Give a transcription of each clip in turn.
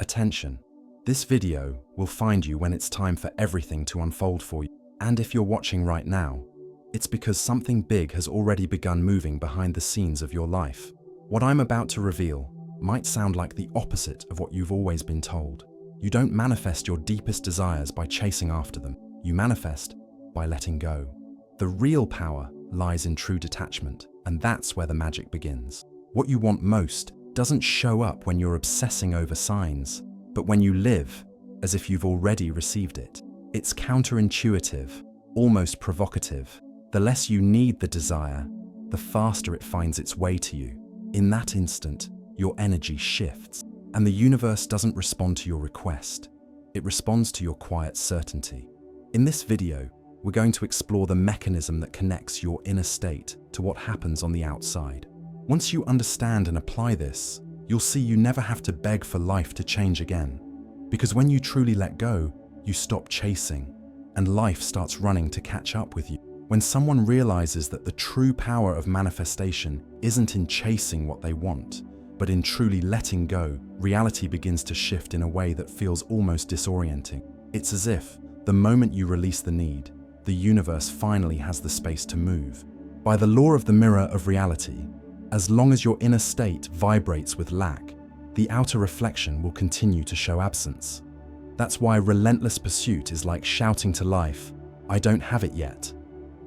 Attention. This video will find you when it's time for everything to unfold for you. And if you're watching right now, it's because something big has already begun moving behind the scenes of your life. What I'm about to reveal might sound like the opposite of what you've always been told. You don't manifest your deepest desires by chasing after them. You manifest by letting go. The real power lies in true detachment, and that's where the magic begins. What you want most doesn't show up when you're obsessing over signs, but when you live as if you've already received it. It's counterintuitive, almost provocative. The less you need the desire, the faster it finds its way to you. In that instant, your energy shifts, and the universe doesn't respond to your request. It responds to your quiet certainty. In this video, we're going to explore the mechanism that connects your inner state to what happens on the outside. Once you understand and apply this, you'll see you never have to beg for life to change again. Because when you truly let go, you stop chasing, and life starts running to catch up with you. When someone realizes that the true power of manifestation isn't in chasing what they want, but in truly letting go, reality begins to shift in a way that feels almost disorienting. It's as if, the moment you release the need, the universe finally has the space to move. By the law of the mirror of reality, as long as your inner state vibrates with lack, the outer reflection will continue to show absence. That's why relentless pursuit is like shouting to life, "I don't have it yet."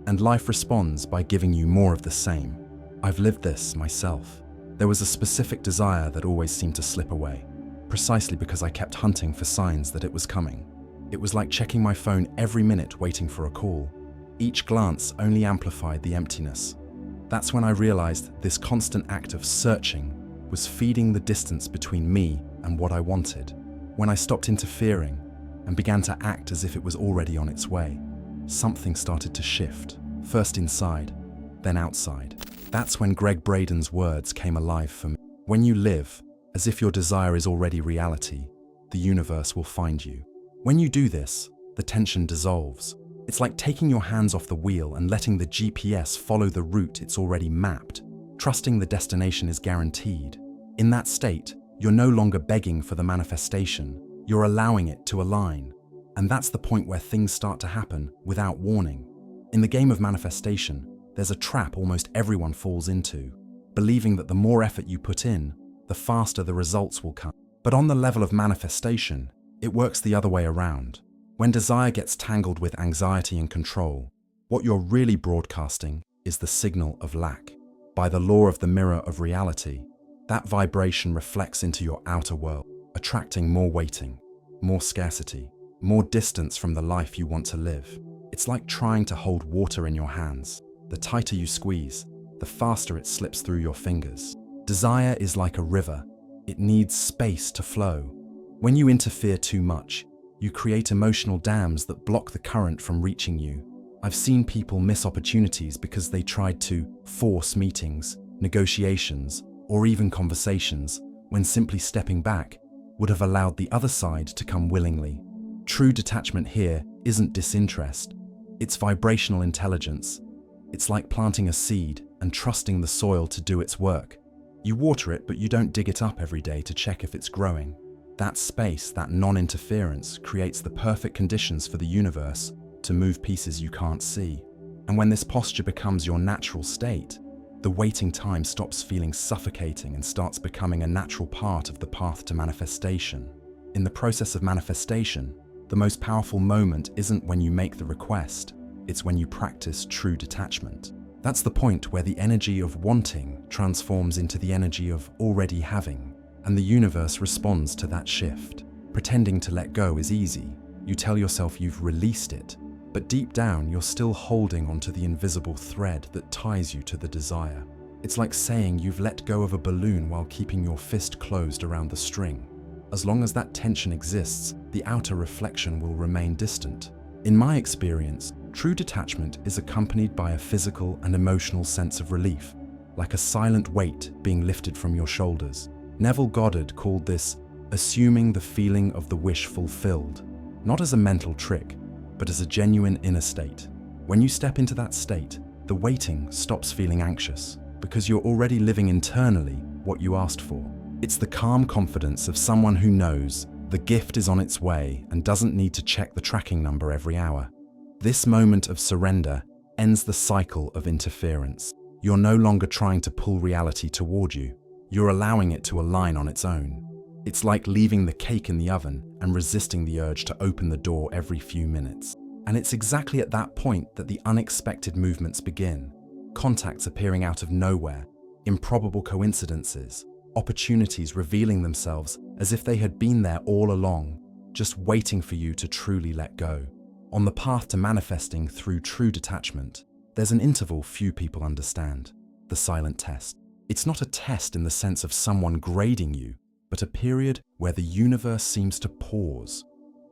And life responds by giving you more of the same. I've lived this myself. There was a specific desire that always seemed to slip away, precisely because I kept hunting for signs that it was coming. It was like checking my phone every minute waiting for a call. Each glance only amplified the emptiness. That's when I realized this constant act of searching was feeding the distance between me and what I wanted. When I stopped interfering and began to act as if it was already on its way, something started to shift, first inside, then outside. That's when Braden's words came alive for me. When you live as if your desire is already reality, the universe will find you. When you do this, the tension dissolves. It's like taking your hands off the wheel and letting the GPS follow the route it's already mapped, trusting the destination is guaranteed. In that state, you're no longer begging for the manifestation, you're allowing it to align. And that's the point where things start to happen without warning. In the game of manifestation, there's a trap almost everyone falls into, believing that the more effort you put in, the faster the results will come. But on the level of manifestation, it works the other way around. When desire gets tangled with anxiety and control, what you're really broadcasting is the signal of lack. By the law of the mirror of reality, that vibration reflects into your outer world, attracting more waiting, more scarcity, more distance from the life you want to live. It's like trying to hold water in your hands. The tighter you squeeze, the faster it slips through your fingers. Desire is like a river. It needs space to flow. When you interfere too much, you create emotional dams that block the current from reaching you. I've seen people miss opportunities because they tried to force meetings, negotiations, or even conversations, when simply stepping back would have allowed the other side to come willingly. True detachment here isn't disinterest, it's vibrational intelligence. It's like planting a seed and trusting the soil to do its work. You water it, but you don't dig it up every day to check if it's growing. That space, that non-interference, creates the perfect conditions for the universe to move pieces you can't see. And when this posture becomes your natural state, the waiting time stops feeling suffocating and starts becoming a natural part of the path to manifestation. In the process of manifestation, the most powerful moment isn't when you make the request, it's when you practice true detachment. That's the point where the energy of wanting transforms into the energy of already having, and the universe responds to that shift. Pretending to let go is easy. You tell yourself you've released it, but deep down you're still holding onto the invisible thread that ties you to the desire. It's like saying you've let go of a balloon while keeping your fist closed around the string. As long as that tension exists, the outer reflection will remain distant. In my experience, true detachment is accompanied by a physical and emotional sense of relief, like a silent weight being lifted from your shoulders. Neville Goddard called this assuming the feeling of the wish fulfilled, not as a mental trick, but as a genuine inner state. When you step into that state, the waiting stops feeling anxious, because you're already living internally what you asked for. It's the calm confidence of someone who knows the gift is on its way and doesn't need to check the tracking number every hour. This moment of surrender ends the cycle of interference. You're no longer trying to pull reality toward you. You're allowing it to align on its own. It's like leaving the cake in the oven and resisting the urge to open the door every few minutes. And it's exactly at that point that the unexpected movements begin. Contacts appearing out of nowhere, improbable coincidences, opportunities revealing themselves as if they had been there all along, just waiting for you to truly let go. On the path to manifesting through true detachment, there's an interval few people understand: the silent test. It's not a test in the sense of someone grading you, but a period where the universe seems to pause,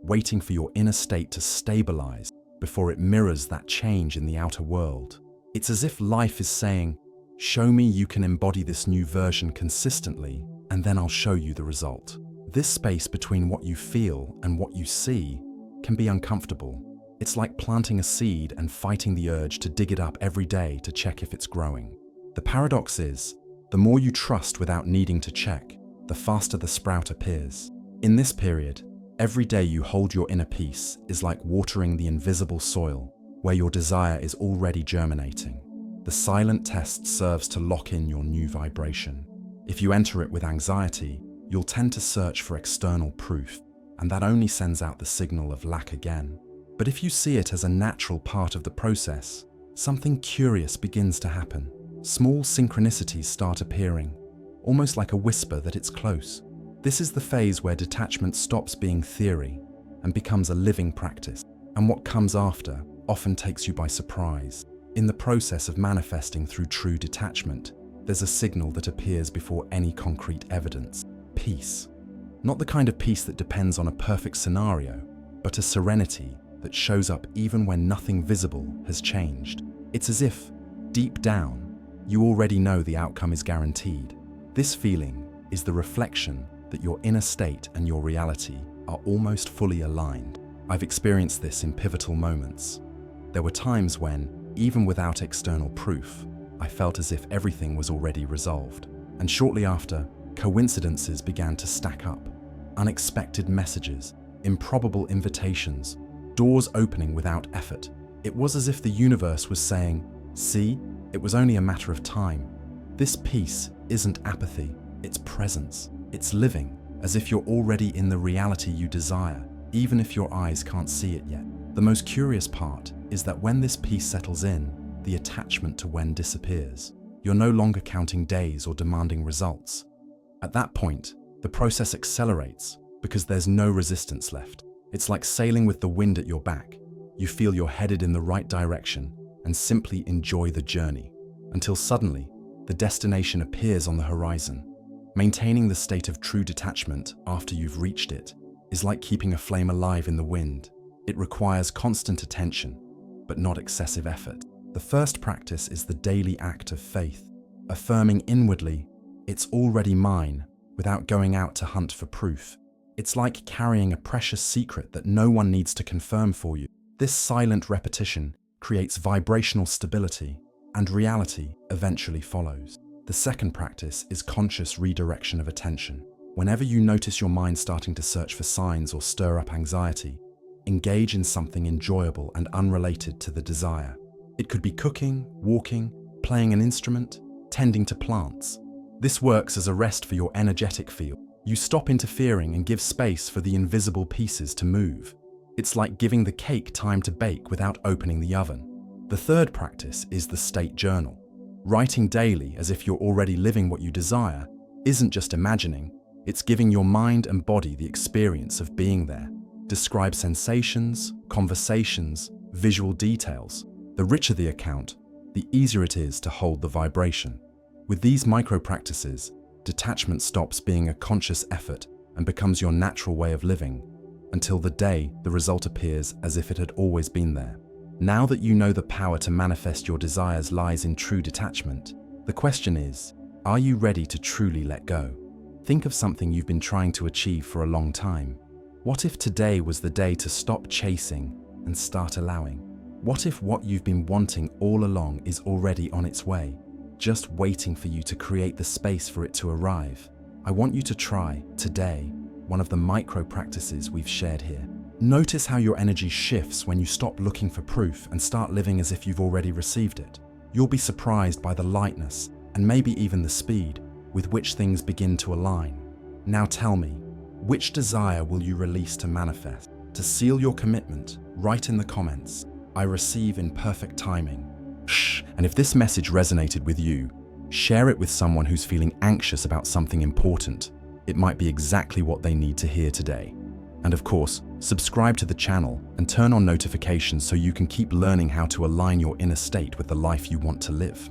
waiting for your inner state to stabilize before it mirrors that change in the outer world. It's as if life is saying, show me you can embody this new version consistently, and then I'll show you the result. This space between what you feel and what you see can be uncomfortable. It's like planting a seed and fighting the urge to dig it up every day to check if it's growing. The paradox is, the more you trust without needing to check, the faster the sprout appears. In this period, every day you hold your inner peace is like watering the invisible soil where your desire is already germinating. The silent test serves to lock in your new vibration. If you enter it with anxiety, you'll tend to search for external proof, and that only sends out the signal of lack again. But if you see it as a natural part of the process, something curious begins to happen. Small synchronicities start appearing, almost like a whisper that it's close. This is the phase where detachment stops being theory and becomes a living practice, and what comes after often takes you by surprise. In the process of manifesting through true detachment, there's a signal that appears before any concrete evidence: peace. Not the kind of peace that depends on a perfect scenario, but a serenity that shows up even when nothing visible has changed. It's as if, deep down, you already know the outcome is guaranteed. This feeling is the reflection that your inner state and your reality are almost fully aligned. I've experienced this in pivotal moments. There were times when, even without external proof, I felt as if everything was already resolved. And shortly after, coincidences began to stack up. Unexpected messages, improbable invitations, doors opening without effort. It was as if the universe was saying, see, it was only a matter of time. This peace isn't apathy, it's presence. It's living, as if you're already in the reality you desire, even if your eyes can't see it yet. The most curious part is that when this peace settles in, the attachment to when disappears. You're no longer counting days or demanding results. At that point, the process accelerates because there's no resistance left. It's like sailing with the wind at your back. You feel you're headed in the right direction and simply enjoy the journey, until suddenly, the destination appears on the horizon. Maintaining the state of true detachment after you've reached it is like keeping a flame alive in the wind. It requires constant attention, but not excessive effort. The first practice is the daily act of faith, affirming inwardly, it's already mine, without going out to hunt for proof. It's like carrying a precious secret that no one needs to confirm for you. This silent repetition creates vibrational stability, and reality eventually follows. The second practice is conscious redirection of attention. Whenever you notice your mind starting to search for signs or stir up anxiety, engage in something enjoyable and unrelated to the desire. It could be cooking, walking, playing an instrument, tending to plants. This works as a rest for your energetic field. You stop interfering and give space for the invisible pieces to move. It's like giving the cake time to bake without opening the oven. The third practice is the state journal. Writing daily as if you're already living what you desire isn't just imagining, it's giving your mind and body the experience of being there. Describe sensations, conversations, visual details. The richer the account, the easier it is to hold the vibration. With these micro-practices, detachment stops being a conscious effort and becomes your natural way of living, until the day the result appears as if it had always been there. Now that you know the power to manifest your desires lies in true detachment, the question is, are you ready to truly let go? Think of something you've been trying to achieve for a long time. What if today was the day to stop chasing and start allowing? What if what you've been wanting all along is already on its way, just waiting for you to create the space for it to arrive? I want you to try, today, one of the micro practices we've shared here. Notice how your energy shifts when you stop looking for proof and start living as if you've already received it. You'll be surprised by the lightness, and maybe even the speed, with which things begin to align. Now tell me, which desire will you release to manifest? To seal your commitment, write in the comments, "I receive in perfect timing." And if this message resonated with you, share it with someone who's feeling anxious about something important. It might be exactly what they need to hear today. And of course, subscribe to the channel and turn on notifications so you can keep learning how to align your inner state with the life you want to live.